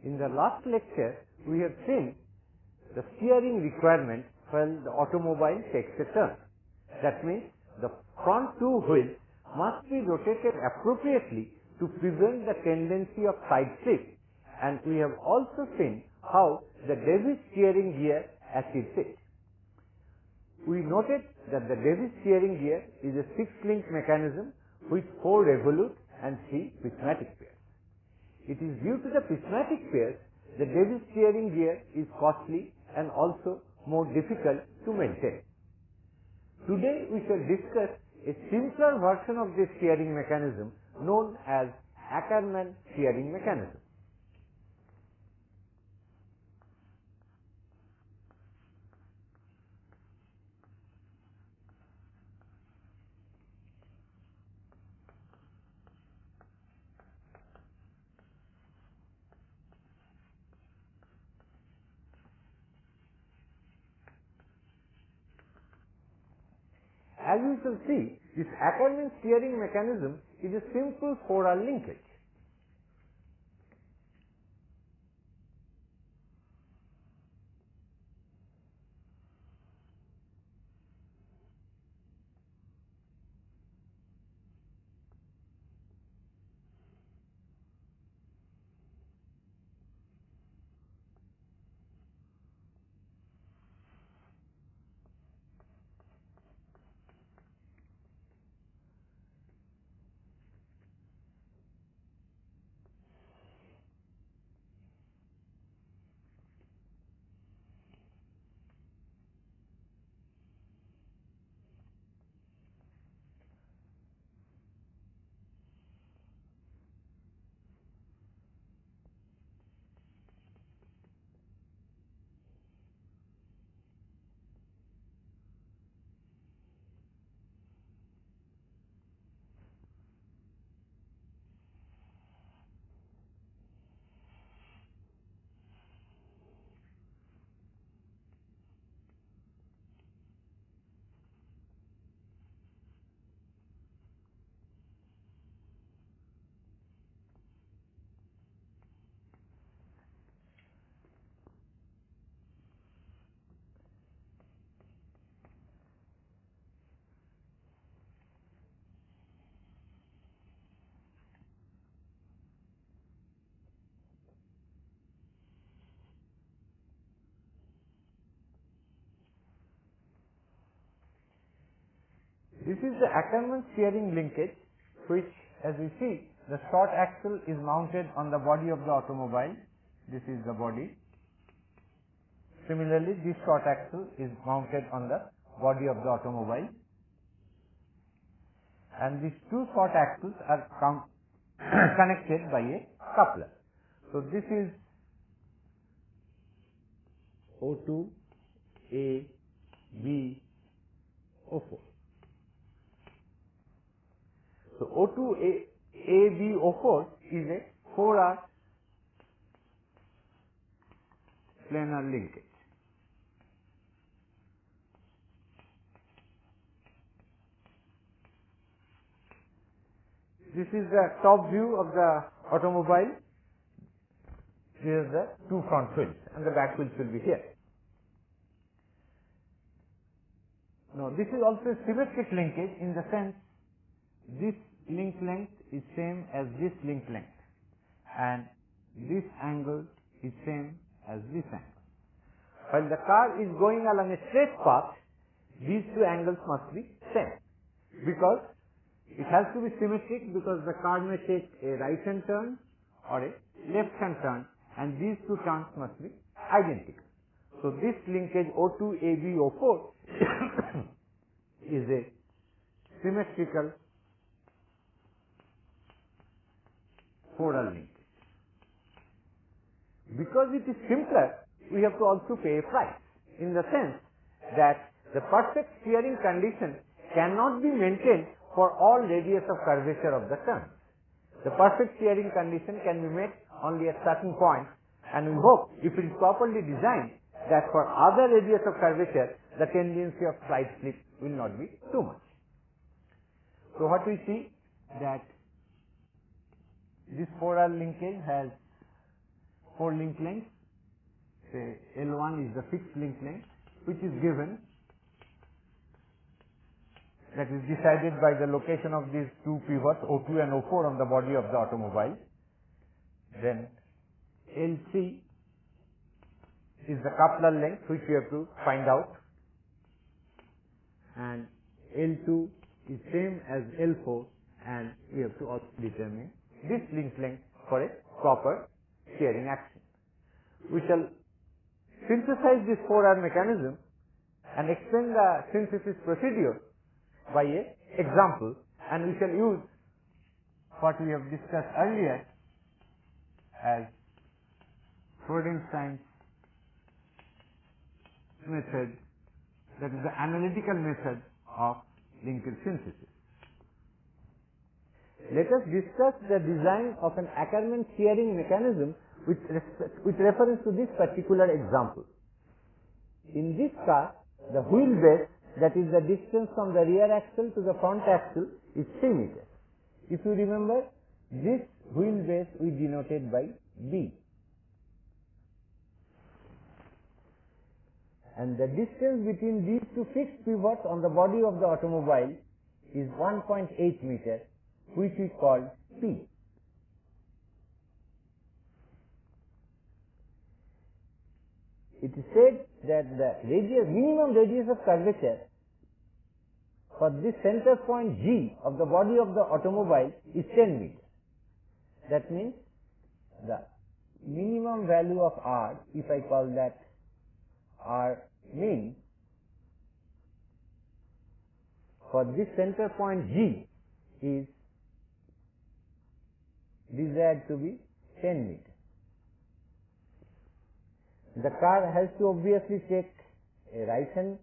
In the last lecture, we have seen the steering requirement when the automobile takes a turn. That means the front two wheels must be rotated appropriately to prevent the tendency of side slip, and we have also seen how the Davis steering gear achieves it. We noted that the Davis steering gear is a 6-link mechanism with 4 revolute and 3 prismatic pairs. It is due to the prismatic pairs the Davis steering gear is costly and also more difficult to maintain. Today we shall discuss a simpler version of this steering mechanism known as Hackerman steering mechanism. As you shall see, this Hackerman steering mechanism is a simple 4R linkage. This is the Hackerman steering linkage, which, as we see, the short axle is mounted on the body of the automobile. This is the body. Similarly, this short axle is mounted on the body of the automobile, and these two short axles are connected by a coupler. So this is O2, A, B, O4. So O2 AB04 is a 4R planar linkage. This is the top view of the automobile. Here are the two front wheels, and the back wheels will be here. Now this is also a symmetric linkage in the sense this link length is same as this link length, and this angle is same as this angle. While the car is going along a straight path, these two angles must be same, because it has to be symmetric, because the car may take a right hand turn or a left hand turn, and these two turns must be identical. So this linkage O2AB04 is a symmetrical 4R linkage. Because it is simpler, we have to also pay a price, in the sense that the perfect steering condition cannot be maintained for all radius of curvature of the turns. The perfect steering condition can be met only at certain points, and we hope, if it is properly designed, that for other radius of curvature, the tendency of side slip will not be too much. So what we see, that this 4R linkage has 4 link lengths. Say L1 is the fixed link length, which is given, that is decided by the location of these two pivots O2 and O4 on the body of the automobile. Then L3 is the coupler length, which we have to find out, and L2 is same as L4, and we have to also determine this link length for a proper steering action. We shall synthesize this 4R mechanism and explain the synthesis procedure by a example, and we shall use what we have discussed earlier as Freudenstein's method, that is the analytical method of linkage synthesis. Let us discuss the design of an Hackerman steering mechanism with reference to this particular example. In this car, the wheelbase, that is the distance from the rear axle to the front axle, is 3 meters. If you remember, this wheelbase we denoted by B. And the distance between these two fixed pivots on the body of the automobile is 1.8 meters, which we call P. It is said that the minimum radius of curvature for this center point G of the body of the automobile is 10 meters. That means the minimum value of R, if I call that R min, for this center point G is desired to be 10 meters. The car has to obviously take a right hand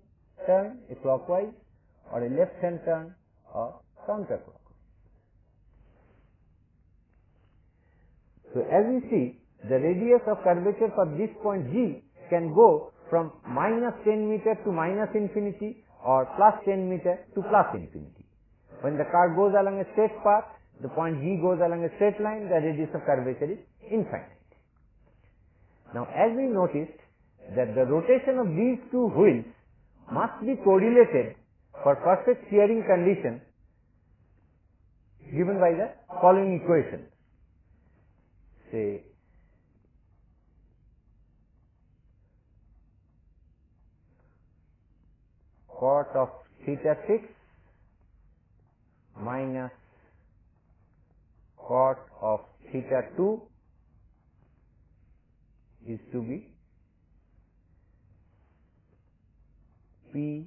turn, a clockwise, or a left hand turn, or counterclockwise. So as we see, the radius of curvature for this point G can go from minus 10 meter to minus infinity, or plus 10 meter to plus infinity. When the car goes along a straight path, the point G goes along a straight line, the radius of curvature is infinite. Now, as we noticed that the rotation of these two wheels must be correlated for perfect steering condition given by the following equation. Say, cot of theta 6 minus cot of theta 2 is to be P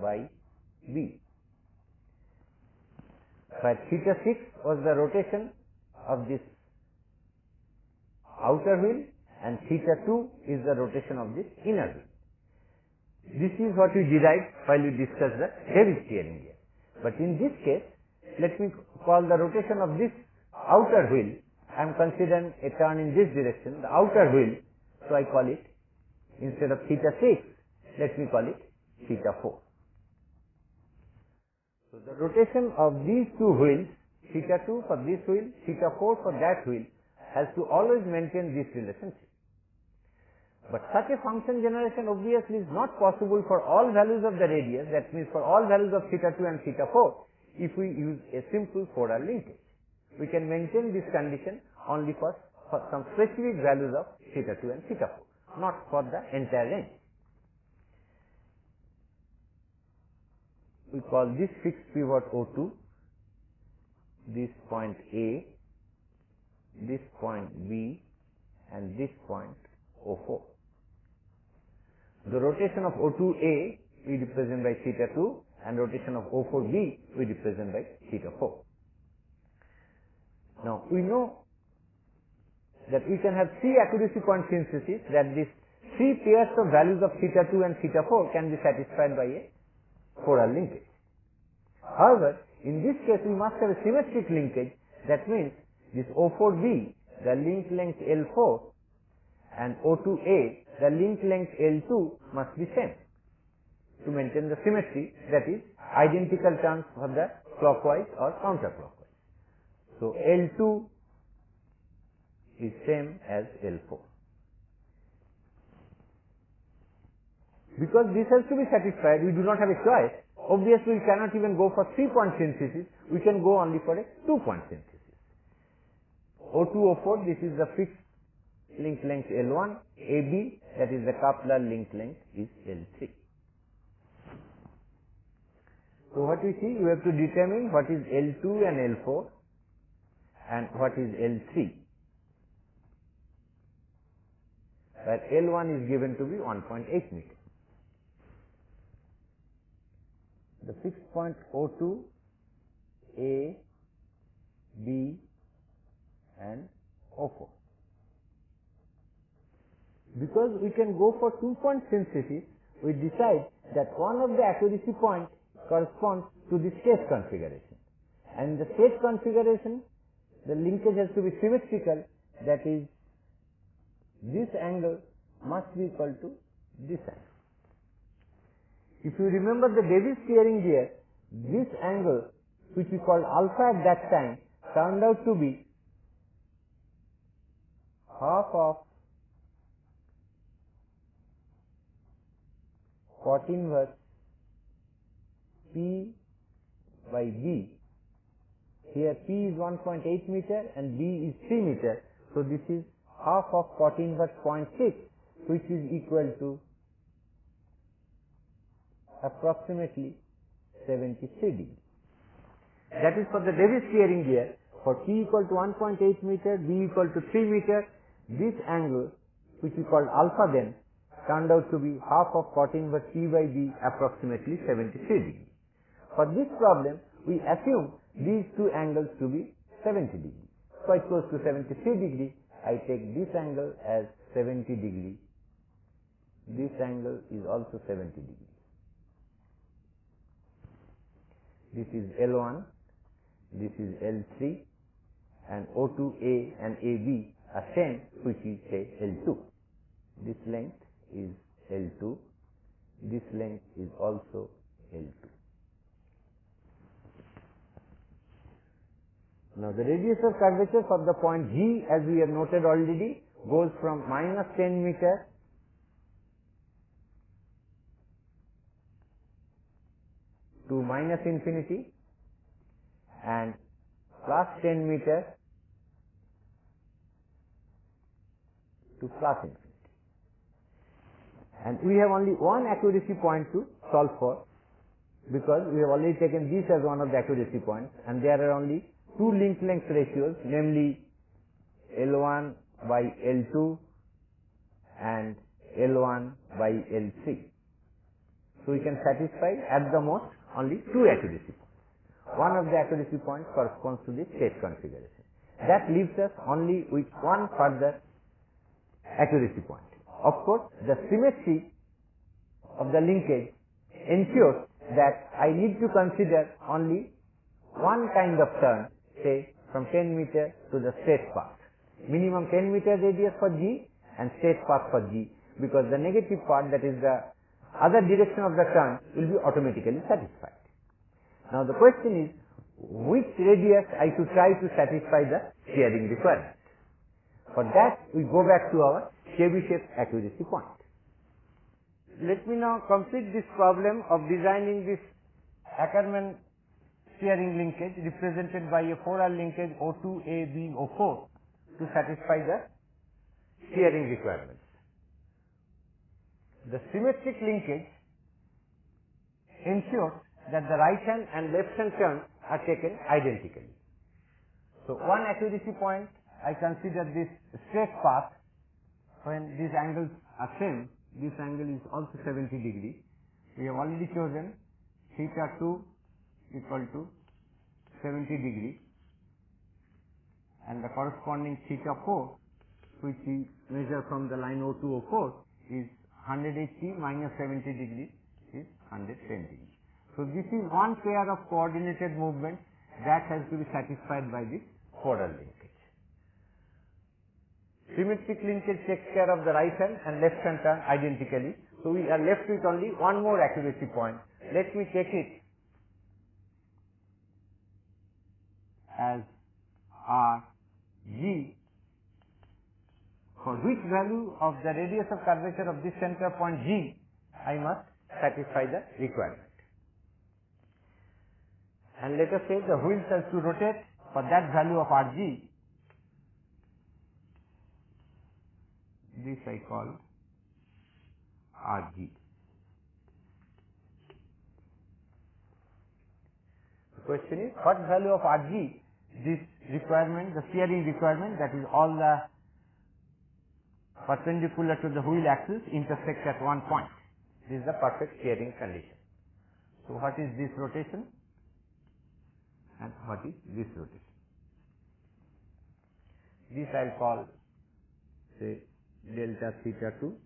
by B, where theta 6 was the rotation of this outer wheel and theta 2 is the rotation of this inner wheel. This is what we derived while we discussed the heavy steering gear. But in this case, let me call the rotation of this outer wheel, I am considering a turn in this direction, the outer wheel, so I call it, instead of theta 6, let me call it theta 4. So the rotation of these two wheels, theta 2 for this wheel, theta 4 for that wheel, has to always maintain this relationship. But such a function generation obviously is not possible for all values of the radius, that means for all values of theta 2 and theta 4, if we use a simple 4R linkage. We can maintain this condition only for some specific values of theta 2 and theta 4, not for the entire range. We call this fixed pivot O2, this point A, this point B, and this point O4. The rotation of O2A we represent by theta 2 and rotation of O4B we represent by theta 4. Now we know that we can have 3 accuracy point synthesis, that these 3 pairs of values of theta 2 and theta 4 can be satisfied by a 4R linkage. However, in this case we must have a symmetric linkage, that means this O4B, the link length L4, and O2A, the link length L2 must be same to maintain the symmetry, that is identical turns for the clockwise or counterclockwise. So L2 is same as L4. Because this has to be satisfied, we do not have a choice. Obviously, we cannot even go for 3-point synthesis. We can go only for a 2-point synthesis. O2, O4, this is the fixed link length L1. AB, that is the coupler link length, is L3. So what we see, you have to determine what is L2 and L4 and what is L3. Where L1 is given to be 1.8 meter. The fixed point O2, A, B and O4. Because we can go for 2-point synthesis, we decide that one of the accuracy points corresponds to the state configuration. And the state configuration, the linkage has to be symmetrical, that is, this angle must be equal to this angle. If you remember the Davis steering gear, this angle, which we called alpha at that time, turned out to be half of cot inverse P by B. Here P is 1.8 meter and B is 3 meter. So this is half of cot inverse 0.6, which is equal to approximately 73 degrees. That is for the Davis steering gear. For P equal to 1.8 meter, B equal to 3 meter, this angle, which we called alpha then, turned out to be half of cot inverse P by B, approximately 73 degrees. For this problem, we assume these two angles to be 70 degrees. Quite close to 73 degrees, I take this angle as 70 degrees. This angle is also 70 degrees. This is L1, this is L3, and O2A and AB are same, which is say L2. This length is L2, this length is also L2. Now the radius of curvature for the point G, as we have noted already, goes from minus 10 meter to minus infinity and plus 10 meter to plus infinity. And we have only one accuracy point to solve for, because we have already taken this as one of the accuracy points, and there are only two link length ratios, namely L1 by L2 and L1 by L3. So we can satisfy at the most only two accuracy points. One of the accuracy points corresponds to the state configuration. That leaves us only with one further accuracy point. Of course, the symmetry of the linkage ensures that I need to consider only one kind of turn, say from 10 meter to the straight path. Minimum 10 meter radius for G and straight path for G, because the negative part, that is the other direction of the turn, will be automatically satisfied. Now the question is, which radius I should try to satisfy the steering requirement? For that, we go back to our Chebyshev accuracy point. Let me now complete this problem of designing this Hackerman steering linkage represented by a 4R linkage O2, A, B, O4 to satisfy the steering requirements. The symmetric linkage ensures that the right hand and left hand turns are taken identically. So one accuracy point, I consider this straight path when these angles are same. This angle is also 70 degrees. We have already chosen theta 2 equal to 70 degrees, and the corresponding theta 4, which we measure from the line O2, O4, is 180 minus 70 degrees is 110 degrees. So this is one pair of coordinated movements that has to be satisfied by this 4R linkage. Symmetric linkage takes care of the right hand and left hand turn identically. So we are left with only one more accuracy point. Let me take it as RG, for which value of the radius of curvature of this center point G I must satisfy the requirement. And let us say the wheels has to rotate. For that value of Rg, this I call Rg. The question is, what value of Rg this requirement, the steering requirement, that is all the perpendicular to the wheel axis intersect at one point. This is the perfect steering condition. So what is this rotation and what is this rotation? This I will call, say, delta theta 2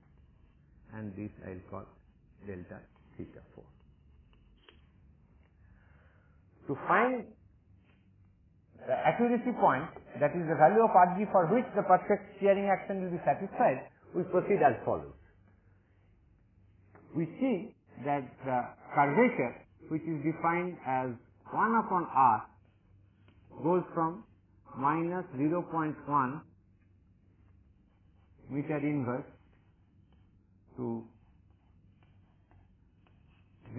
and this I will call delta theta 4. To find the accuracy point, that is the value of Rg for which the perfect steering action will be satisfied, we proceed as follows. We see that the curvature, which is defined as 1 upon r, goes from minus 0.1 meter inverse to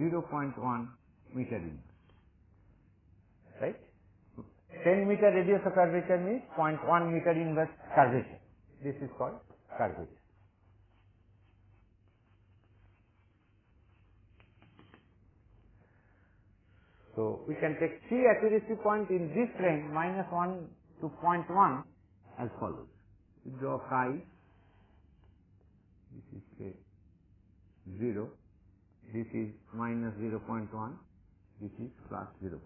0.1 meter inverse. Right? 10 meter radius of curvature means 0.1 meter inverse curvature. This is called curvature. So we can take 3 accuracy points in this range, minus 1 to 0.1, as follows. We draw phi, this is say 0, this is minus 0.1, this is plus 0.1.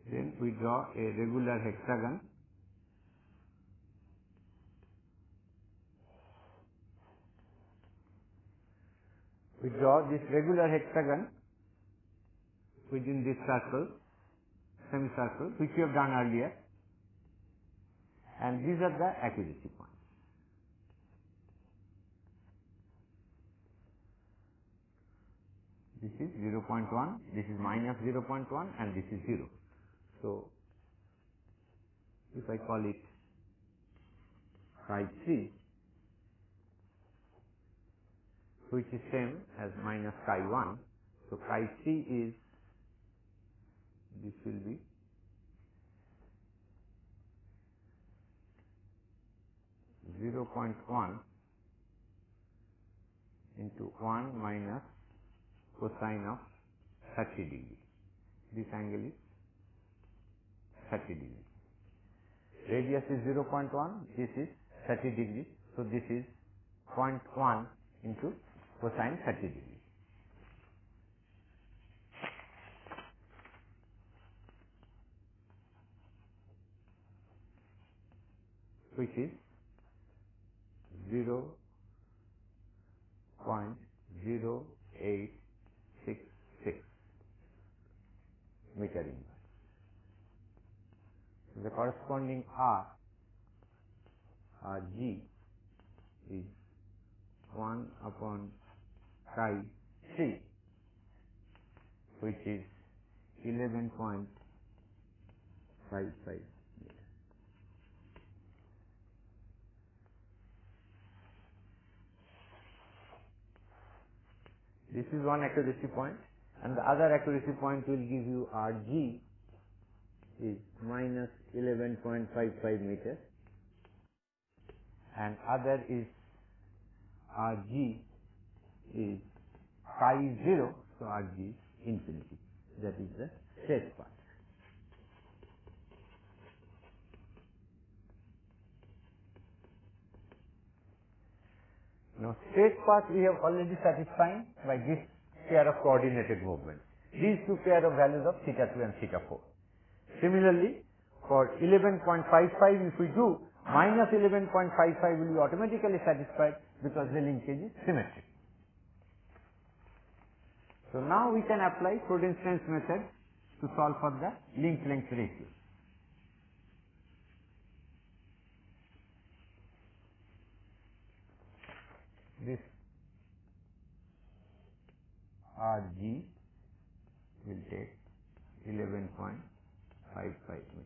Then we draw a regular hexagon. We draw this regular hexagon within this circle, semicircle, which we have done earlier, and these are the accuracy points. This is 0.1, this is minus 0.1 and this is 0. So, if I call it phi 3, which is same as minus chi 1, so chi 3 is, this will be (0.1) into 1 minus cosine of 30 degree. This angle is 30 degree. Radius is 0.1, this is 30 degree, so this is 0.1 into cosine 30 degree. Which is 0.0866 meter inverse. So the corresponding Rg is 1 upon chi 3, which is 11.55 meters. This is one accuracy point, and the other accuracy point will give you Rg is minus 11.55 meters, and other is Rg is phi is 0, so Rg is infinity. That is the straight path. Now, straight path we have already satisfied by this pair of coordinated movements. These two pair of values of theta 2 and theta 4. Similarly, for 11.55 if we do, minus 11.55 will be automatically satisfied because the linkage is symmetric. So now we can apply Freudenstein's method to solve for the link length ratio. This Rg will take 11.55 meters.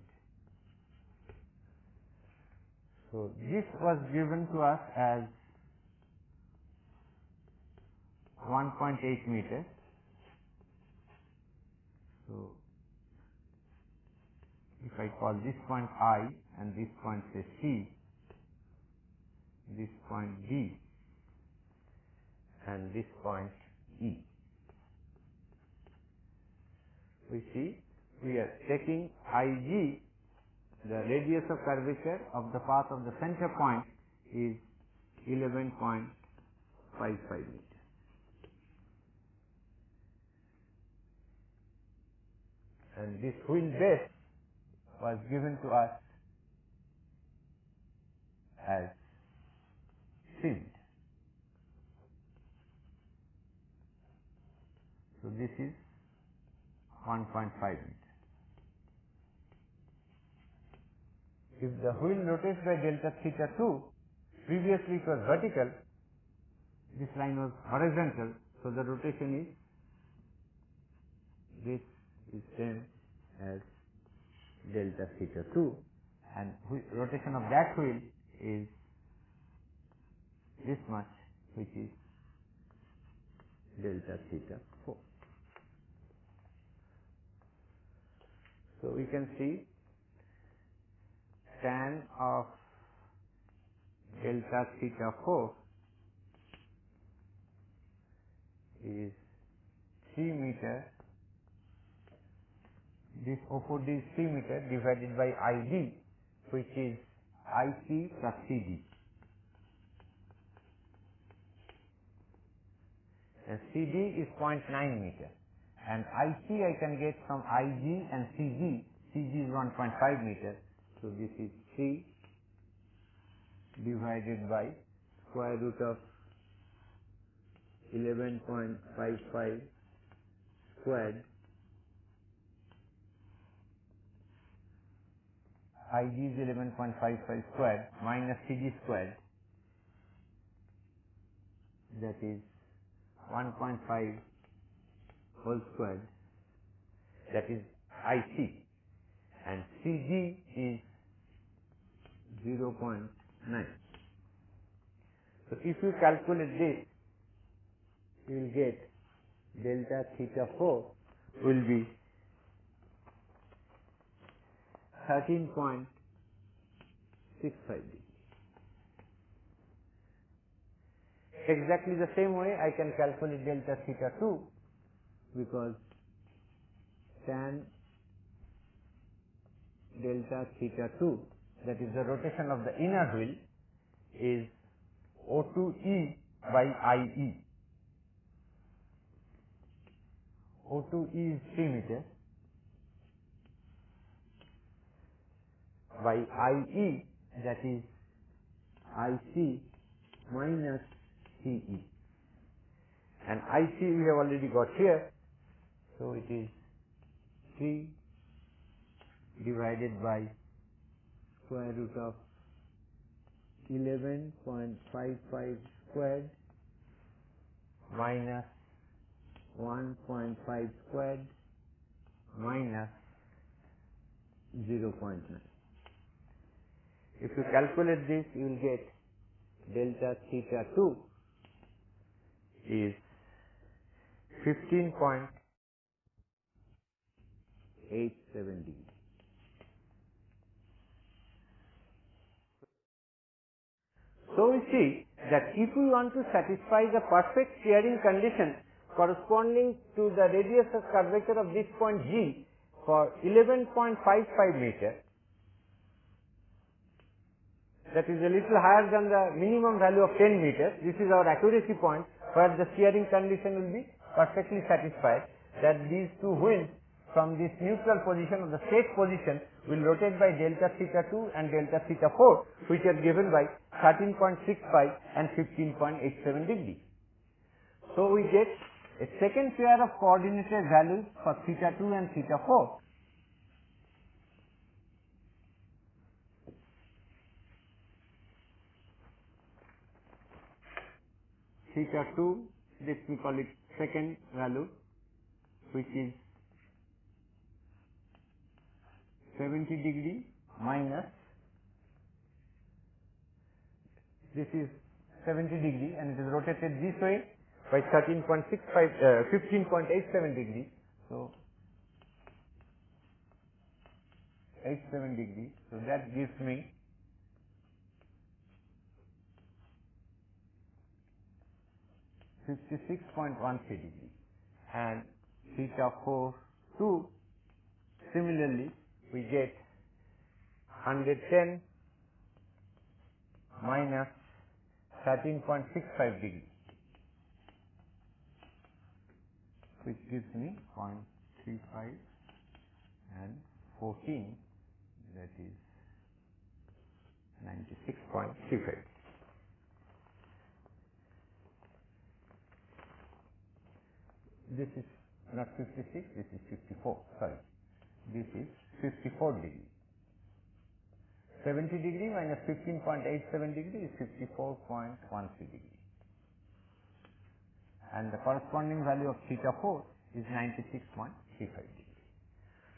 So this was given to us as 1.8 meters. So if I call this point I and this point say C, this point D and this point E, we see we are taking IG, the radius of curvature of the path of the center point is 11.55 meters. And this wheel base was given to us as seamed. So this is 1.5 meters. If the wheel rotates by delta theta 2, previously it was vertical, this line was horizontal, so the rotation is, this is same as delta theta 2, and rotation of that wheel is this much, which is delta theta 4. So we can see tan of delta theta 4 is 3 meter. This O4D is 3 meter divided by ID, which is IC plus CD. And CD is 0.9 meter. And IC I can get from IG and CG. CG is 1.5 meter. So this is 3 divided by square root of 11.55 squared. IG is 11.55 squared minus CG squared, that is 1.5 whole squared, that is IC, and CG is 0.9. So if you calculate this, you will get delta theta 4 will be 13.65 degrees. Exactly the same way I can calculate delta theta 2, because tan delta theta 2, that is the rotation of the inner wheel, is O2E by IE. O2E is 3 meters by IE, that is IC minus CE. And IC we have already got here, so it is 3 divided by square root of 11.55 squared minus 1.5 squared minus 0.9. If you calculate this, you will get delta theta 2 is 15.87 degrees. So we see that if we want to satisfy the perfect shearing condition corresponding to the radius of curvature of this point G for 11.55 meter, that is a little higher than the minimum value of 10 meters. This is our accuracy point where the shearing condition will be perfectly satisfied, that these two wheels from this neutral position or the state position will rotate by delta theta 2 and delta theta 4, which are given by 13.65 and 15.87 degrees. So we get a second pair of coordinated values for theta 2 and theta 4. Theta 2, let me call it second value, which is 70 degree minus this is 70 degree and it is rotated this way by 15.87 degree. So 87 degree. So that gives me 56.13 degree. And theta 4 2, similarly we get 110 minus 13.65 degree, which gives me 0.35 and 14, that is 96.35. This is not 56, this is 54, sorry. This is 54 degree. 70 degree minus 15.87 degree is 54.13 degree. And the corresponding value of theta 4 is 96.35 degree.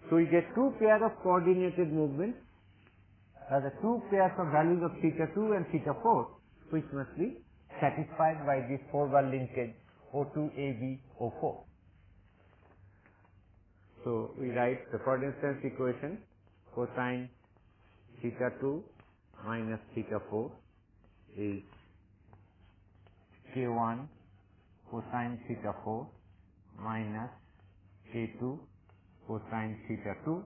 So we get two pairs of coordinated movements, the two pairs of values of theta 2 and theta 4, which must be satisfied by this 4-bar linkage O2, AB, O4. So we write the coordinate equation, cosine theta 2 minus theta 4 is K1 cosine theta 4 minus K2 cosine theta 2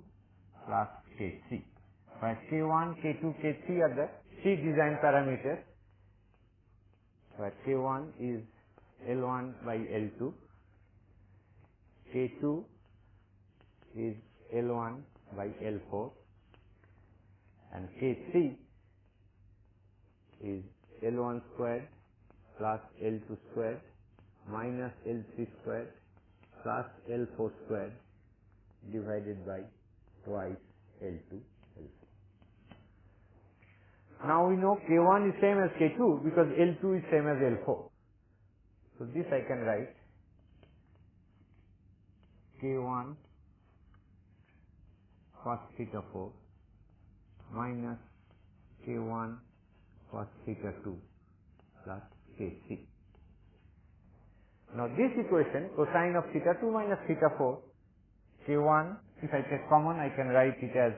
plus K3. Where K1, K2, K3 are the three design parameters, where K1 is L1 by L2, K2 is L1 by L4, and K3 is L1 squared plus L2 squared minus L3 squared plus L4 squared divided by twice L2, L4. Now we know K1 is same as K2 because L2 is same as L4. So this I can write K1 cos theta 4 minus K1 cos theta 2 plus K3. Now this equation, cosine of theta 2 minus theta 4, K1, if I take common, I can write it as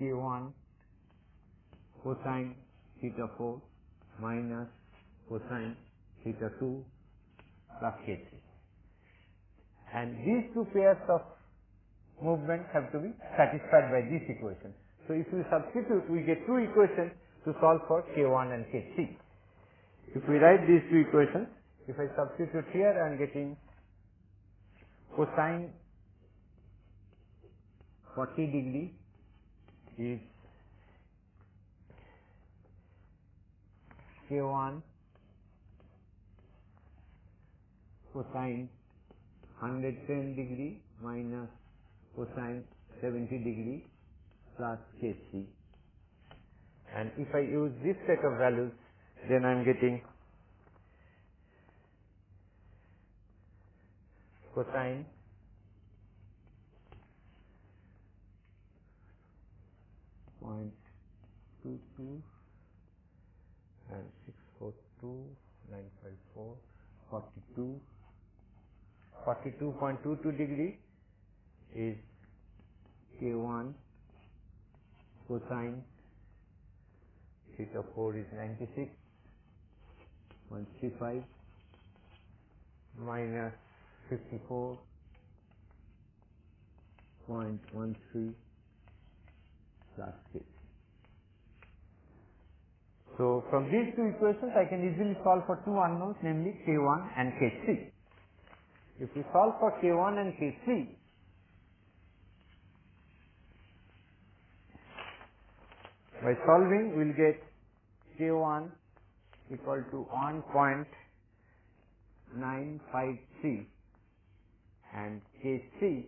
K1 cosine theta 4 minus cosine theta 2 plus K3. And these two pairs of movements have to be satisfied by this equation. So if we substitute, we get two equations to solve for K1 and K3. If we write these two equations, if I substitute here, I am getting cosine 40 degree is K1 cosine 110 degree minus cosine 70 degree plus K3. And if I use this set of values, then I am getting cosine 0.22 and 642, 954, 42, 42.22 degree is K1 cosine theta 4 is 96.35 minus 54.13 plus 6. So from these two equations I can easily solve for two unknowns, namely K1 and K3. If we solve for K1 and K3, by solving we will get K1 equal to 1.953 and K3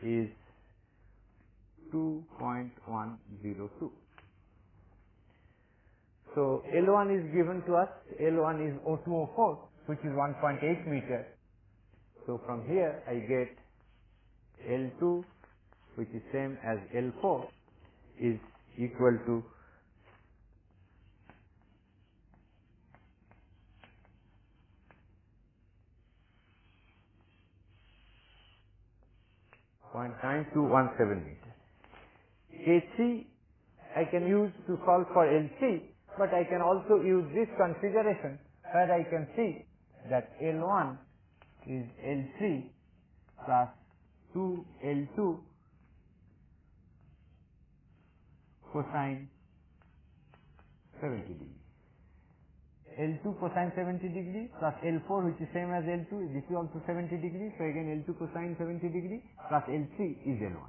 is 2.102. So L1 is given to us, L1 is O2O4, which is 1.8 meter. So from here I get L2 which is same as L4, is equal to 0.9217 meters. H3 I can use to solve for L3, but I can also use this configuration where I can see that L1 is L3 plus 2L2 cosine 70 degree. L2 cosine 70 degree plus L4, which is same as L2, this is also 70 degree. So again L2 cosine 70 degree plus L3 is L1.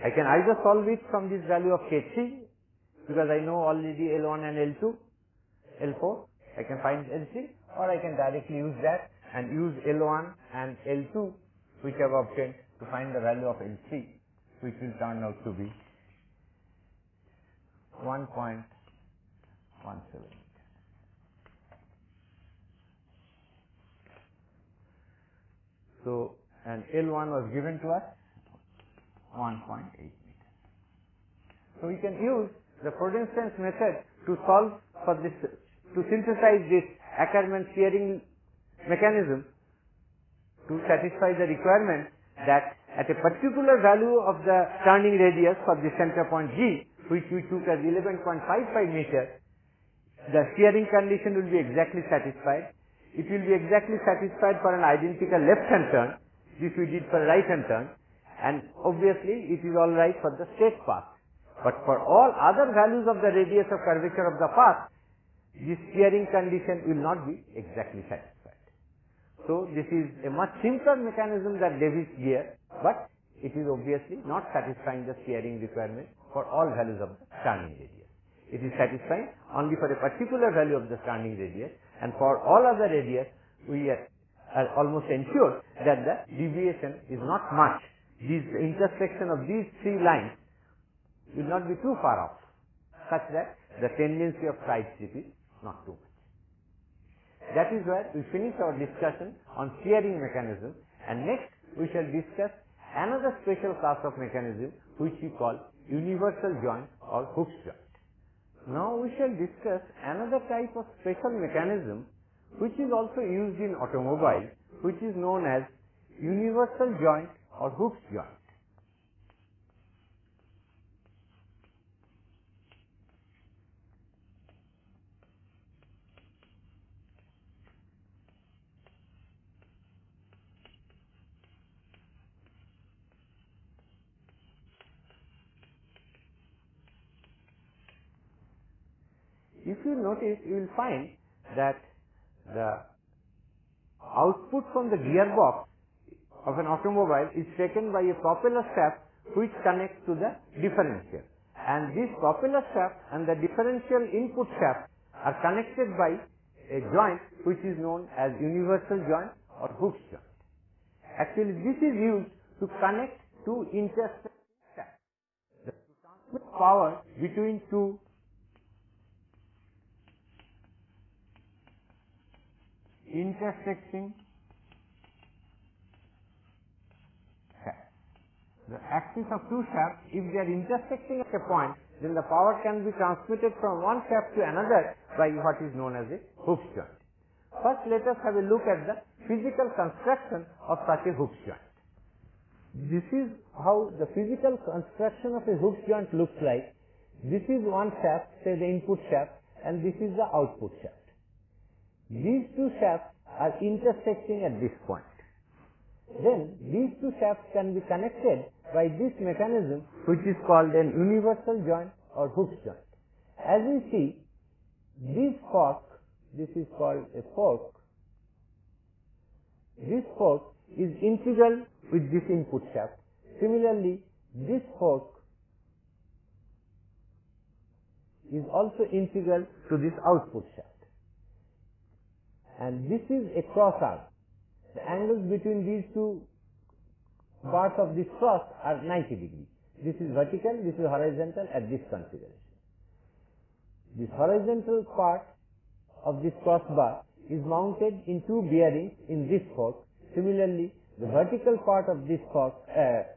I can either solve it from this value of K3 because I know already L1 and L2, L4, I can find L3, or I can directly use that and use L1 and L2 which I have obtained to find the value of L3, which will turn out to be 1.17. So, and L1 was given to us 1.8 meters. So we can use the Freudenstein's method to solve for this, to synthesize this Hackerman shearing mechanism to satisfy the requirement that at a particular value of the turning radius for the center point G, which we took as 11.55 meters, the shearing condition will be exactly satisfied. It will be exactly satisfied for an identical left-hand turn. This we did for right-hand turn, and obviously it is all right for the straight path. But for all other values of the radius of curvature of the path, this shearing condition will not be exactly satisfied. So this is a much simpler mechanism than Davis gear, but it is obviously not satisfying the shearing requirement for all values of the turning radius. It is satisfying only for a particular value of the turning radius, and for all other radius we are almost ensured that the deviation is not much. This intersection of these three lines will not be too far off, such that the tendency of side slip is not too much. That is where we finish our discussion on shearing mechanism, and next we shall discuss another special class of mechanism which we call universal joint or Hooke's joint. Now we shall discuss another type of special mechanism which is also used in automobile, which is known as universal joint or Hooke's joint. If you notice, you will find that the output from the gearbox of an automobile is taken by a propeller shaft which connects to the differential, and this propeller shaft and the differential input shaft are connected by a joint which is known as universal joint or Hooke's joint. Actually, this is used to connect two intersecting shafts. To transmit power between two intersecting shafts. The axis of two shafts, if they are intersecting at a point, then the power can be transmitted from one shaft to another by what is known as a Hooke's joint. First, let us have a look at the physical construction of such a Hooke's joint. This is how the physical construction of a Hooke's joint looks like. This is one shaft, say the input shaft, and this is the output shaft. These two shafts are intersecting at this point. Then these two shafts can be connected by this mechanism which is called an universal joint or Hooke's joint. As we see, this fork, this is called a fork. This fork is integral with this input shaft. Similarly, this fork is also integral to this output shaft. And this is a cross arm. The angles between these two parts of this cross are 90 degrees. This is vertical, this is horizontal at this configuration. This horizontal part of this crossbar is mounted in two bearings in this fork. Similarly, the vertical part of this fork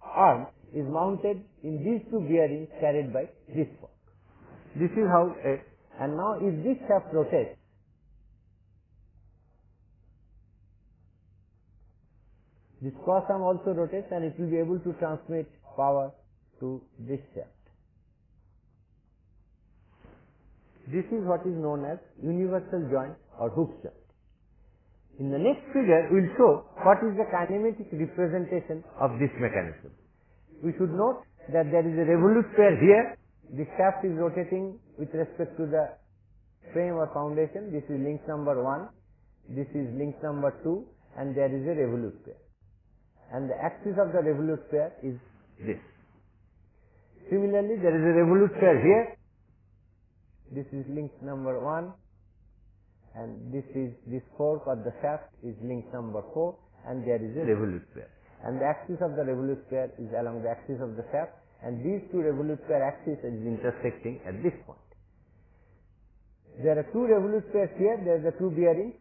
arm is mounted in these two bearings carried by this fork. This is how and now if this shaft rotates, this cross arm also rotates and it will be able to transmit power to this shaft. This is what is known as universal joint or hook joint. In the next figure, we will show what is the kinematic representation of this mechanism. We should note that there is a revolute pair here. The shaft is rotating with respect to the frame or foundation. This is link number 1, this is link number 2, and there is a revolute pair. And the axis of the revolute pair is this. Similarly, there is a revolute pair here. This is link number 1, and this fork or the shaft is link number 4, and there is a revolute pair. And the axis of the revolute pair is along the axis of the shaft, and these two revolute pair axes is intersecting at this point. There are two revolute pairs here, there are the two bearings,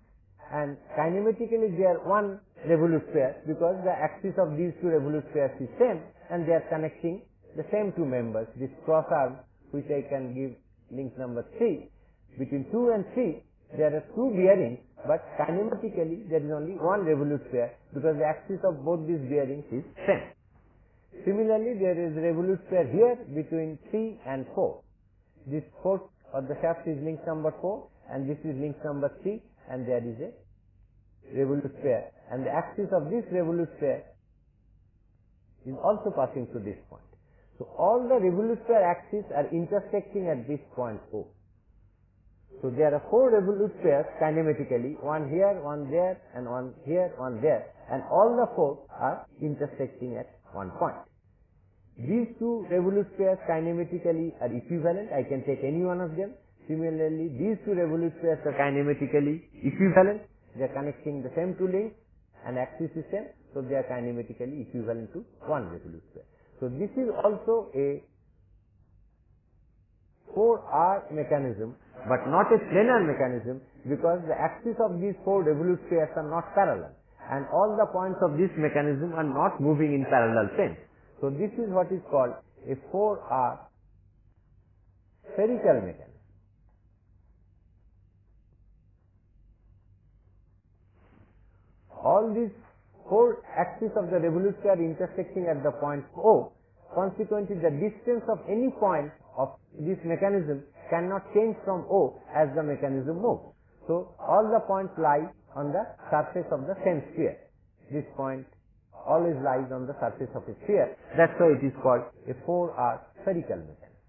and kinematically they are one revolute pair because the axis of these two revolute pairs is same, and they are connecting the same two members. This cross arm, which I can give link number 3, between 2 and 3 there are two bearings, but kinematically there is only one revolute pair because the axis of both these bearings is same. Similarly, there is revolute pair here between 3 and 4. This fork or the shaft is link number 4 and this is link number 3, and there is a revolute pair, and the axis of this revolute pair is also passing to this point. So all the revolute pair axes are intersecting at this point O. So there are 4 revolute pairs kinematically, one here, one there, and one here, one there, and all the 4 are intersecting at one point. These two revolute pairs kinematically are equivalent. I can take any one of them. Similarly, these two revolute pairs are kinematically equivalent. They are connecting the same two links and axis is same, so they are kinematically equivalent to one revolute pair. So this is also a 4R mechanism, but not a planar mechanism, because the axis of these 4 revolute pairs are not parallel, and all the points of this mechanism are not moving in parallel planes. So this is what is called a 4R spherical mechanism. All these 4 axes of the revolute pair intersecting at the point O. Consequently, the distance of any point of this mechanism cannot change from O as the mechanism moves. So all the points lie on the surface of the same sphere. This point always lies on the surface of a sphere. That's why it is called a 4R spherical mechanism.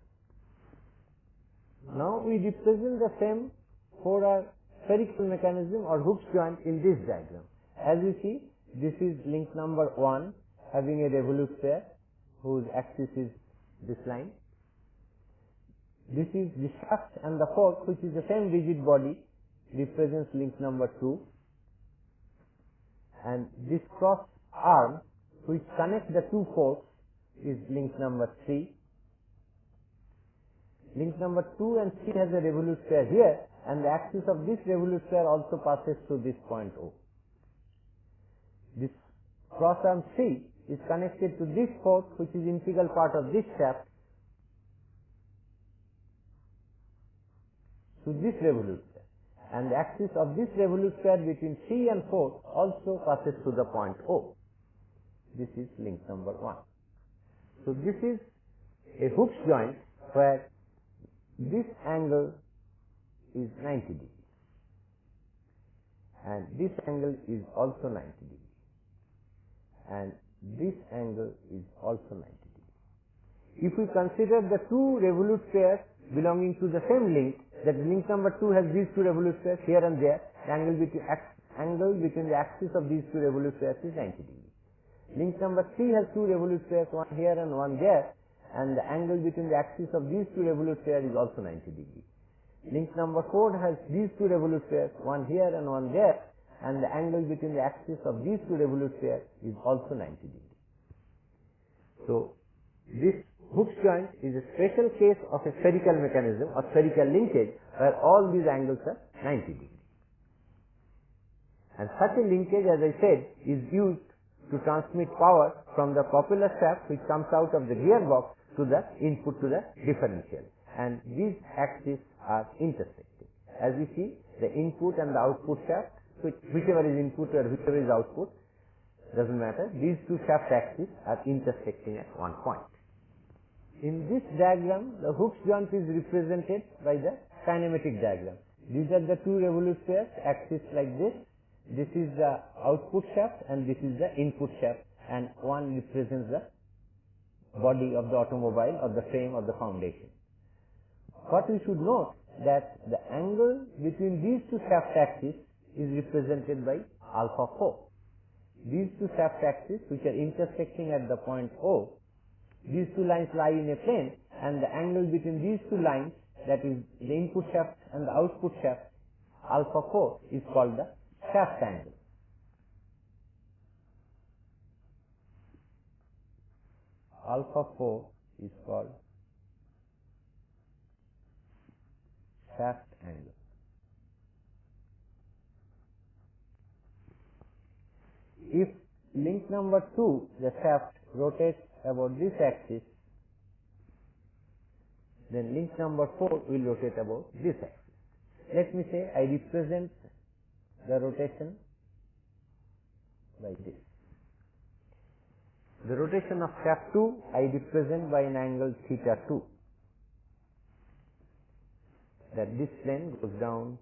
Now we represent the same 4R spherical mechanism or Hooke's joint in this diagram. As you see, this is link number 1 having a revolute pair whose axis is this line. This is the shaft and the fork, which is the same rigid body, represents link number 2, and this cross arm which connects the two forks is link number 3. Link number 2 and 3 has a revolute pair here, and the axis of this revolute pair also passes through this point O. This cross arm 3 is connected to this fork, which is integral part of this shaft, to this revolute pair, and the axis of this revolute pair between 3 and 4 also passes to the point O. This is link number 1. So this is a Hooke's joint where this angle is 90 degrees and this angle is also 90 degrees and this angle is also 90 degrees. If we consider the two revolute pairs belonging to the same link, that link number 2 has these two revolute pairs here and there, the angle between the axis of these two revolute pairs is 90 degrees. Link number 3 has two revolute pairs, one here and one there, and the angle between the axis of these two revolute pairs is also 90 degrees. Link number 4 has these two revolute pairs, one here and one there, and the angle between the axis of these two revolute pairs is also 90 degrees. So this Hooke's joint is a special case of a spherical mechanism or spherical linkage where all these angles are 90 degrees. And such a linkage, as I said, is used to transmit power from the propeller shaft which comes out of the gearbox to the input to the differential, and these axes are intersecting. As we see, the input and the output shaft, whichever is input or whichever is output, doesn't matter, these two shaft axes are intersecting at one point. In this diagram, the Hooke's joint is represented by the kinematic diagram. These are the two revolutes axis like this. This is the output shaft and this is the input shaft, and one represents the body of the automobile or the frame or the foundation. What we should note that the angle between these two shaft axes is represented by alpha 4. These two shaft axes which are intersecting at the point O, these two lines lie in a plane, and the angle between these two lines, that is the input shaft and the output shaft, alpha 4, is called the shaft angle. Alpha 4 is called shaft angle. If link number 2, the shaft, rotates about this axis, then link number 4 will rotate about this axis. Let me say I represent the rotation by this. The rotation of shaft 2 I represent by an angle theta 2. That this plane goes down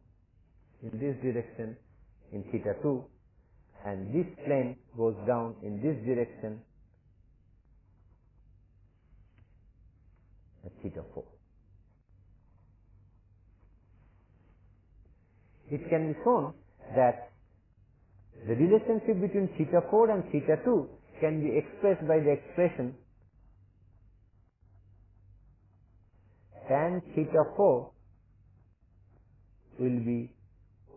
in this direction in theta 2, and this plane goes down in this direction at theta 4. It can be shown that the relationship between theta 4 and theta 2 can be expressed by the expression tan theta 4 will be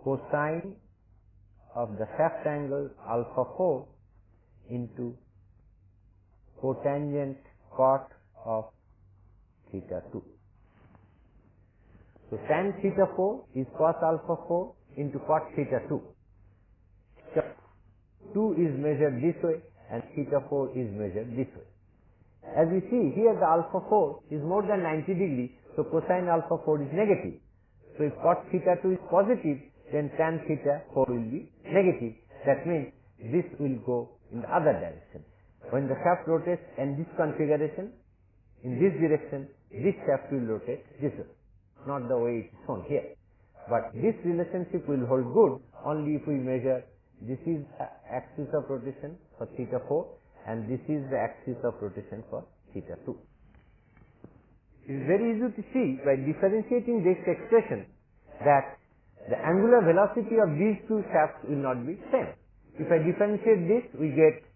cosine of the shaft angle alpha 4 into cotangent cot of theta 2. So tan theta 4 is cos alpha 4 into cot theta 2. Theta 2 is measured this way and theta 4 is measured this way. As we see here, the alpha 4 is more than 90 degrees, so cosine alpha 4 is negative. So if cot theta 2 is positive, then tan theta 4 will be negative. That means this will go in the other direction. When the shaft rotates in this configuration, in this direction, this shaft will rotate this way, not the way it is shown here. But this relationship will hold good only if we measure this is the axis of rotation for theta 4 and this is the axis of rotation for theta 2. It is very easy to see by differentiating this expression that the angular velocity of these two shafts will not be same. If I differentiate this, we get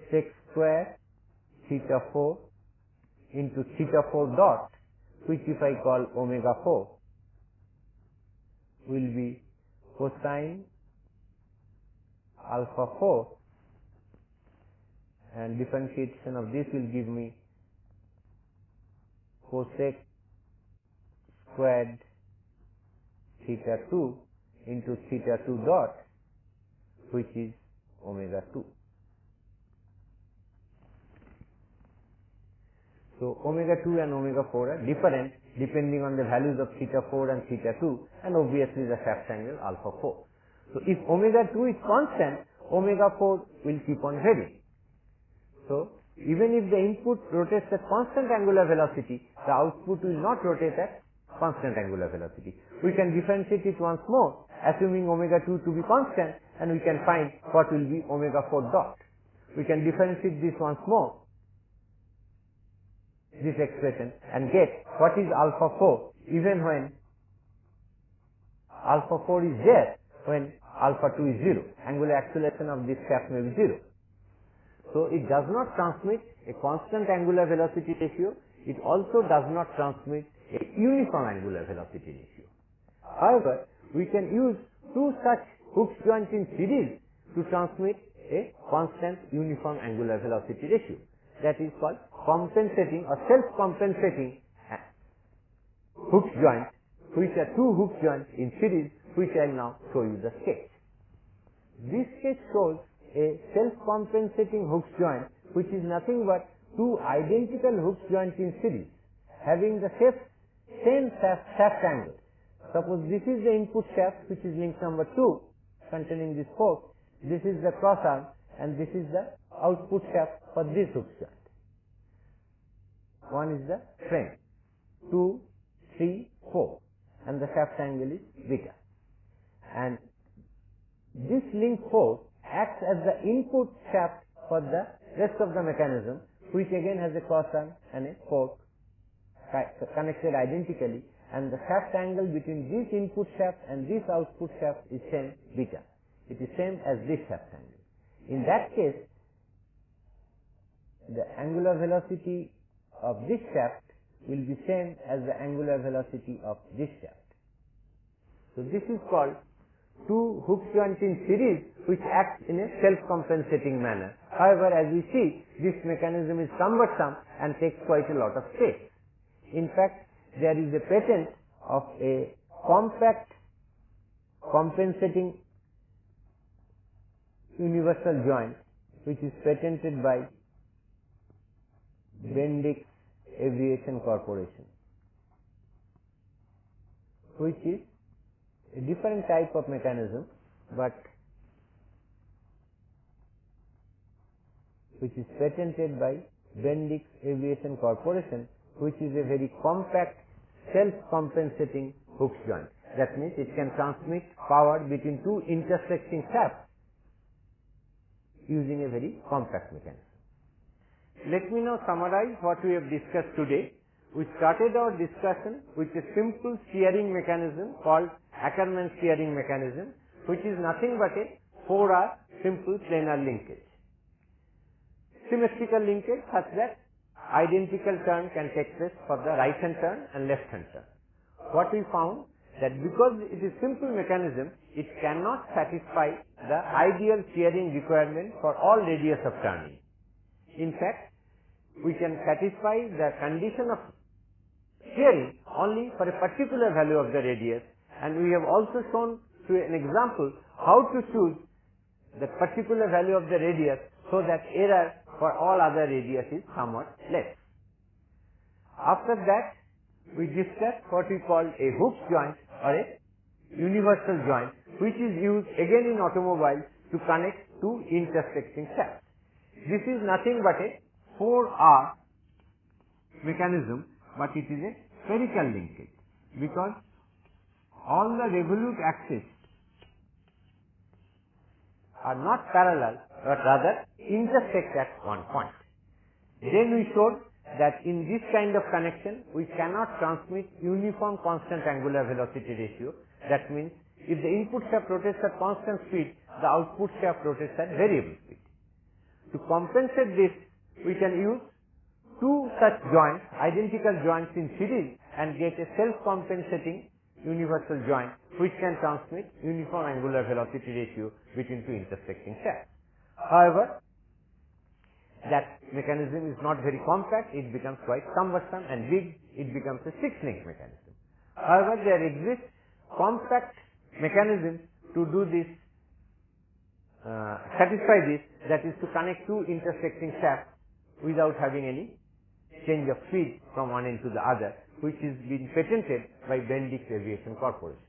sec square theta 4 into theta 4 dot, which if I call omega 4 will be cosine alpha 4, and differentiation of this will give me cosec squared theta 2 into theta 2 dot, which is omega 2. So omega 2 and omega 4 are different depending on the values of theta 4 and theta 2, and obviously the shaft angle alpha 4. So if omega 2 is constant, omega 4 will keep on varying. So even if the input rotates at constant angular velocity, the output will not rotate at constant angular velocity. We can differentiate it once more, assuming omega 2 to be constant, and we can find what will be omega 4 dot. We can differentiate this once more, this expression, and get what is alpha 4 even when alpha 4 is there, when alpha 2 is 0. Angular acceleration of this shaft may be 0. So it does not transmit a constant angular velocity ratio. It also does not transmit a uniform angular velocity ratio. However, we can use two such Hooke's joints in series to transmit a constant uniform angular velocity ratio. That is called compensating or self-compensating Hooke's joints, which are two Hooke's joints in series, which I will now show you the sketch. This case shows a self-compensating Hooke's joint, which is nothing but two identical Hooke's joints in series, having the same shaft angle. Suppose this is the input shaft, which is link number 2, containing this fork. This is the cross arm, and this is the output shaft for this Hooke's joint. One is the frame, 2, 3, 4, and the shaft angle is beta. And this link fork acts as the input shaft for the rest of the mechanism, which again has a cross arm and a fork connected identically, and the shaft angle between this input shaft and this output shaft is same beta. It is same as this shaft angle. In that case, the angular velocity of this shaft will be same as the angular velocity of this shaft. So this is called two Hooke's joints in series which act in a self-compensating manner. However, as we see, this mechanism is cumbersome and takes quite a lot of space. In fact, there is a patent of a compact compensating universal joint which is patented by Bendix Aviation Corporation, which is a different type of mechanism, but which is patented by Bendix Aviation Corporation, which is a very compact self-compensating Hooke's joint. That means it can transmit power between two intersecting shafts using a very compact mechanism. Let me now summarize what we have discussed today. We started our discussion with a simple steering mechanism called Hackerman steering mechanism, which is nothing but a 4R simple planar linkage. Symmetrical linkage such that identical turn can take place for the right hand turn and left hand turn. What we found that because it is simple mechanism, it cannot satisfy the ideal steering requirement for all radius of turning. In fact, we can satisfy the condition of steering only for a particular value of the radius, and we have also shown through an example how to choose the particular value of the radius so that error for all other radius is somewhat less. After that, we discussed what we call a Hooke's joint or a universal joint, which is used again in automobiles to connect two intersecting shafts. This is nothing but a 4R mechanism, but it is a spherical linkage because all the revolute axes are not parallel but rather intersect at one point. Then we showed that in this kind of connection we cannot transmit uniform constant angular velocity ratio. That means if the input shaft rotates at constant speed, the output shaft rotates at variable speed. To compensate this, we can use two such joints, identical joints in series, and get a self-compensating universal joint which can transmit uniform angular velocity ratio between two intersecting shafts. However, that mechanism is not very compact, it becomes quite cumbersome and big, it becomes a 6-link mechanism. However, there exists compact mechanisms to do this, satisfy this, that is to connect two intersecting shafts without having any change of speed from one end to the other, which is been patented by Bendix Aviation Corporation.